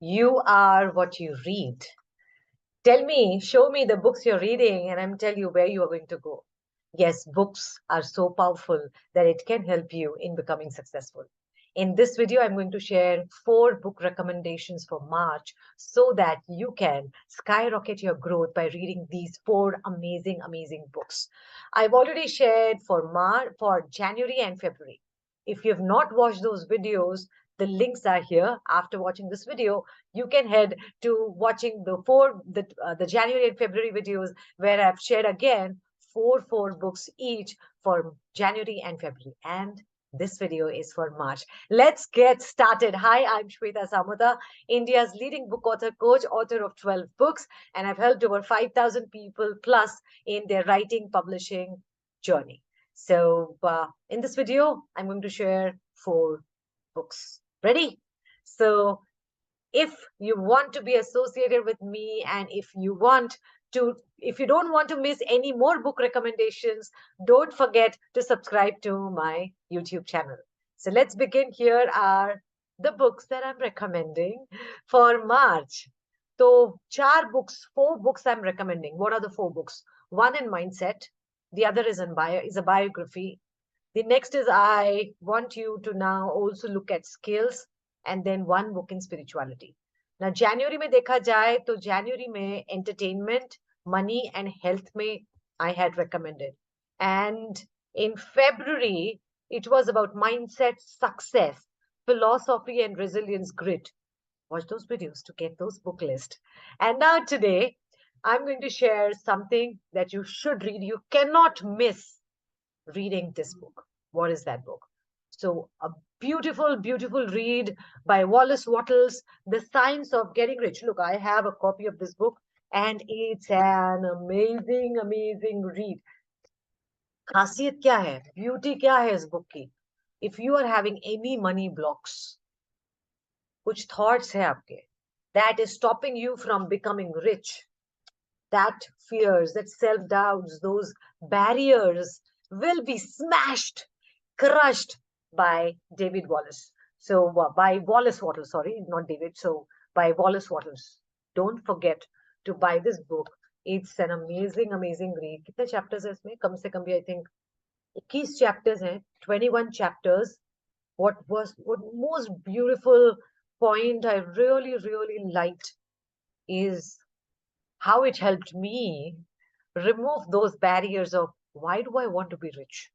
You are what you read. Tell me, show me the books you're reading, and I'm tell you where you are going to go. Yes, books are so powerful that it can help you in becoming successful. In this video, I'm going to share 4 book recommendations for March so that you can skyrocket your growth by reading these 4 amazing books. I've already shared for for January and February. If you have not watched those videos, the links are here. After watching this video, you can head to watching the January and February videos where I've shared again four books each for January and February. And this video is for March. Let's get started. Hi, I'm Shweta Samuda, India's leading book author coach, author of 12 books, and I've helped over 5,000 people plus in their writing publishing journey. So in this video, I'm going to share 4 books. Ready? So if you want to be associated with me and if you don't want to miss any more book recommendations, don't forget to subscribe to my YouTube channel. So let's begin. Here are the books that I'm recommending for March. So 4 books I'm recommending. What are the 4 books? One in mindset, the other is a biography. The next is I want you to now also look at skills, and then 1 book in spirituality. Now, January में देखा जाए तो January में entertainment, money and health में I had recommended. And in February, it was about mindset, success, philosophy and resilience, grit. Watch those videos to get those book list. And now today, I'm going to share something that you should read. You cannot miss reading this book. What is that book? So, a beautiful read by Wallace Wattles, The Science of Getting Rich. Look, I have a copy of this book and it's an amazing read. खासियत क्या है? Beauty क्या है इस book की? If you are having any money blocks, कुछ thoughts है आपके, that is stopping you from becoming rich, that fears, that self-doubts, those barriers will be smashed, crushed by David Wallace. So by Wallace Wattles, sorry, not David. So by Wallace Wattles. Don't forget to buy this book. It's an amazing read. कितने chapters है इसमें? कम से कम भी I think 21 chapters हैं, 21 chapters. What most beautiful point I really liked is how it helped me remove those barriers of why do I want to be rich?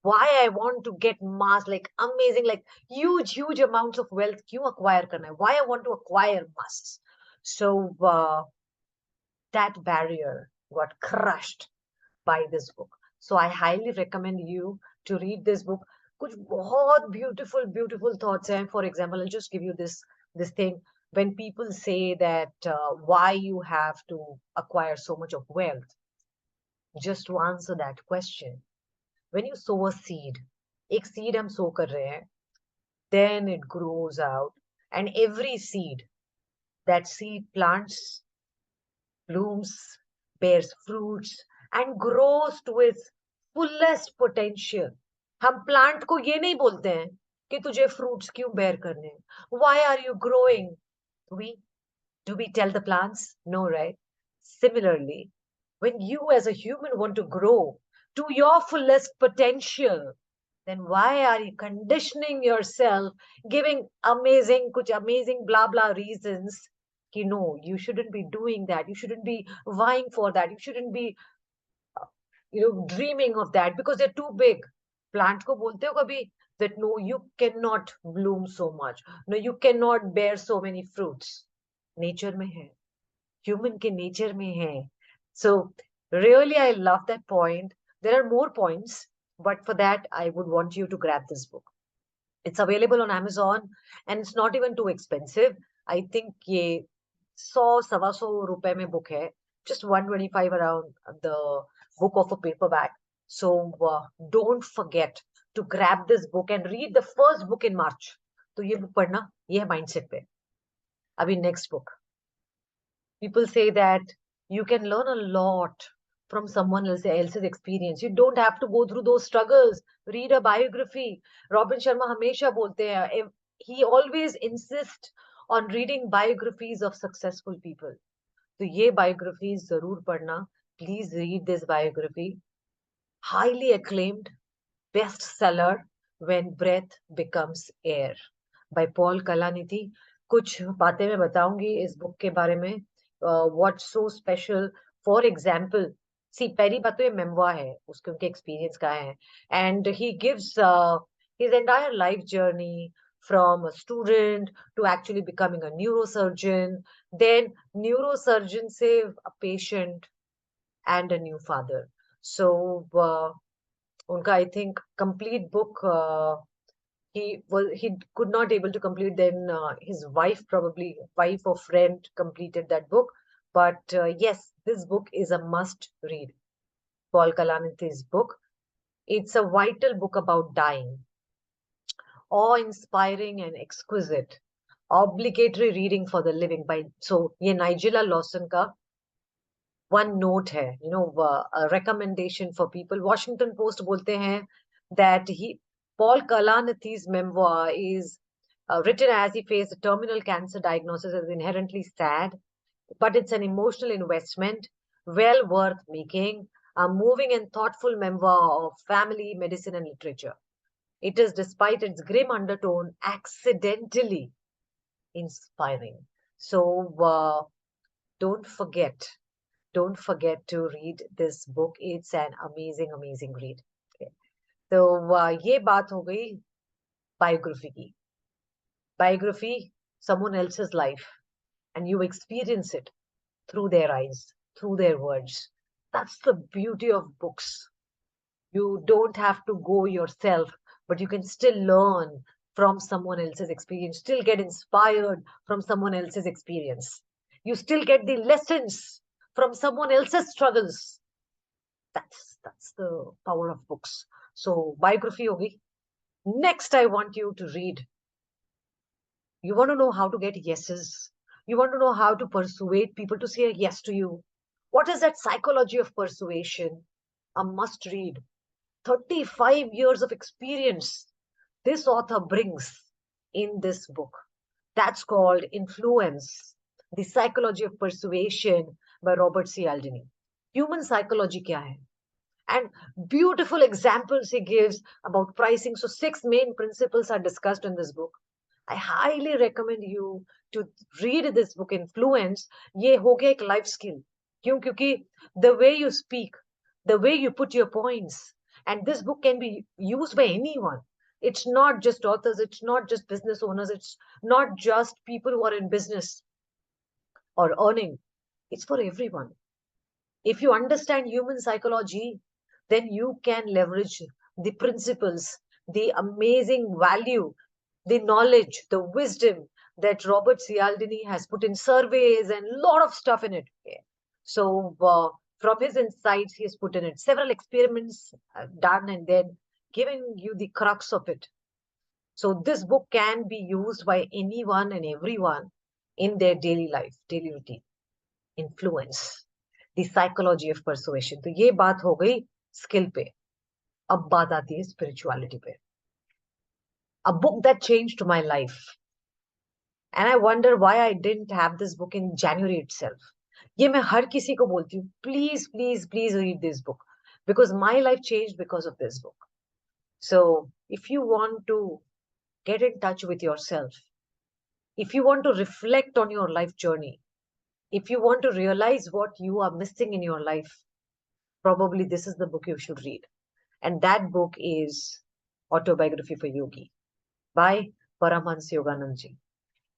Why I want to get mass, like amazing, like huge amounts of wealth. क्यों acquire करना है? Why I want to acquire masses? So that barrier got crushed by this book. So I highly recommend you to read this book. कुछ बहुत beautiful thoughts हैं. For example, I'll just give you this thing. When people say that why you have to acquire so much of wealth, just to answer that question, when you sow a seed, एक seed हम sow कर रहे हैं, then it grows out, and every seed, that seed plants, blooms, bears fruits, and grows to its fullest potential. हम plant को ये नहीं बोलते हैं कि तुझे फ्रूट्स क्यों बेयर करने हैं. Why are you growing? Do we tell the plants? No, right? Similarly, when you as a human want to grow to your fullest potential, then why are you conditioning yourself, giving kuch amazing blah blah reasons कि no, you shouldn't be doing that, you shouldn't be vying for that, you shouldn't be dreaming of that because they're too big. Plant को बोलते हो कभी that no, you cannot bloom so much, no, you cannot bear so many fruits. Nature में है, human के nature में है. So really I love that point. There are more points, but for that I would want you to grab this book. It's available on Amazon and it's not even too expensive. I think ये 100-125 रुपए में book है, just 125 around the book of a paperback. So don't forget to grab this book and read the first book in March. तो ये book पढ़ना, ये है mindset पे. अभी next book. People say that you can learn a lot from someone else's experience. You don't have to go through those struggles. Read a biography. Robin Sharma हमेशा बोलते हैं, he always insists on reading biographies of successful people. तो ये biographies जरूर पढ़ना. Please read this biography. Highly acclaimed bestseller When Breath Becomes Air by Paul Kalanithi. कुछ बातें मैं बताऊंगी इस बुक के बारे में. What's so special? For example, see, पहली बात तो ये मेमोir है, उसके उनके एक्सपीरियंस का है, and he gives his entire life journey from a student to actually becoming a neurosurgeon, then neurosurgeon से a patient and a new father. So unka I think complete book he could not able to complete. Then his wife, probably wife or friend, completed that book. But yes, this book is a must read. Paul Kalanithi's book. It's a vital book about dying, awe-inspiring and exquisite, obligatory reading for the living. By so ये Nigella Lawson का one note है, a recommendation for people. Washington Post बोलते हैं that Paul Kalanithi's memoir is written as he faced a terminal cancer diagnosis, is inherently sad, but it's an emotional investment, well worth making, a moving and thoughtful memoir of family, medicine, and literature. It is, despite its grim undertone, accidentally inspiring. So don't forget don't forget to read this book. It's an amazing, amazing read. Okay. तो ये बात हो गई biography की. Biography, someone else's life, and you experience it through their eyes, through their words. That's the beauty of books. You don't have to go yourself, but you can still learn from someone else's experience, still get inspired from someone else's experience. You still get the lessons from someone else's struggles. That's the power of books. So biography Yogi. Next, I want you to read. You want to know how to get yeses. You want to know how to persuade people to say a yes to you. What is that psychology of persuasion? A must read. 35 years of experience this author brings in this book. That's called Influence, The Psychology of Persuasion by Robert Cialdini. Human psychology kya hai? And beautiful examples he gives about pricing. So 6 main principles are discussed in this book. I highly recommend you to read this book, Influence. ये हो गया एक life skill. क्यों? क्योंकि the way you speak, the way you put your points, and this book can be used by anyone. It's not just authors, it's not just business owners, it's not just people who are in business or earning. It's for everyone. If you understand human psychology, then you can leverage the principles, the amazing value, the knowledge, the wisdom that Robert Cialdini has put in surveys and a lot of stuff in it. Okay. So from his insights, he has put in it several experiments done and then giving you the crux of it. So this book can be used by anyone and everyone in their daily life, daily routine. Influence. The psychology of persuasion. तो ये बात हो गई skill पे. अब बात आती है स्पिरिचुअलिटी पे. A book that changed my life. And I wonder why I didn't have this book in January itself. ये मैं हर किसी को बोलती हूँ, please, please, please read this book. Because my life changed because of this book. So if you want to get in touch with yourself, if you want to reflect on your life journey, if you want to realize what you are missing in your life, probably this is the book you should read. And that book is Autobiography for Yogi by Paramahansa Yoganandaji.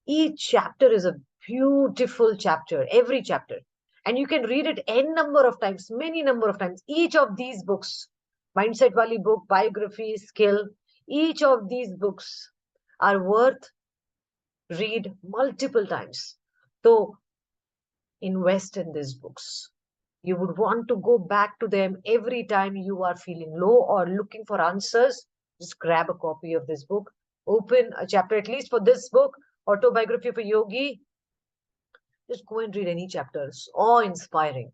Each chapter is a beautiful chapter, every chapter. And you can read it n number of times, many number of times. Each of these books, Mindset Wali book, Biography, Skill, each of these books are worth read multiple times. So invest in these books. You would want to go back to them every time you are feeling low or looking for answers. Just grab a copy of this book, open a chapter, at least for this book, Autobiography for Yogi. Just go and read any chapters, awe-inspiring.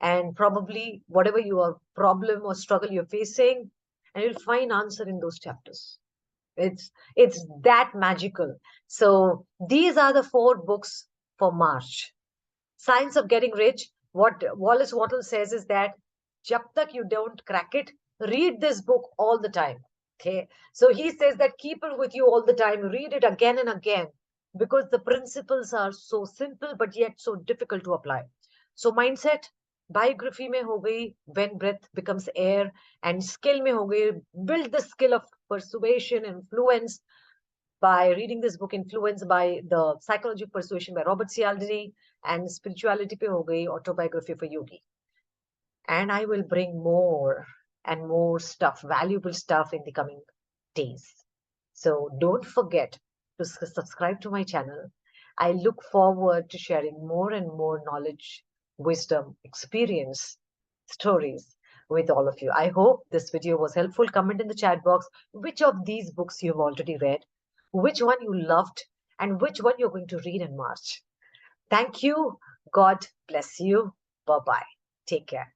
And probably whatever your problem or struggle you're facing, and you'll find answer in those chapters. It's that magical. So these are the four books for March. Science of Getting Rich. What Wallace Wattle says is that jab tak you don't crack it, read this book all the time. Okay. So he says that keep it with you all the time, read it again and again, because the principles are so simple but yet so difficult to apply. So mindset, biography में हो गई when breath becomes air, and skill में हो गई build the skill of persuasion, influence, by reading this book, influenced by the Psychology of Persuasion by Robert Cialdini, and Spirituality pe ho gayi, Autobiography for Yogi. And I will bring more and more stuff, valuable stuff in the coming days. So don't forget to subscribe to my channel. I look forward to sharing more and more knowledge, wisdom, experience, stories with all of you. I hope this video was helpful. Comment in the chat box which of these books you've already read, which one you loved, and which one you're going to read in March. Thank you. God bless you. Bye bye. Take care.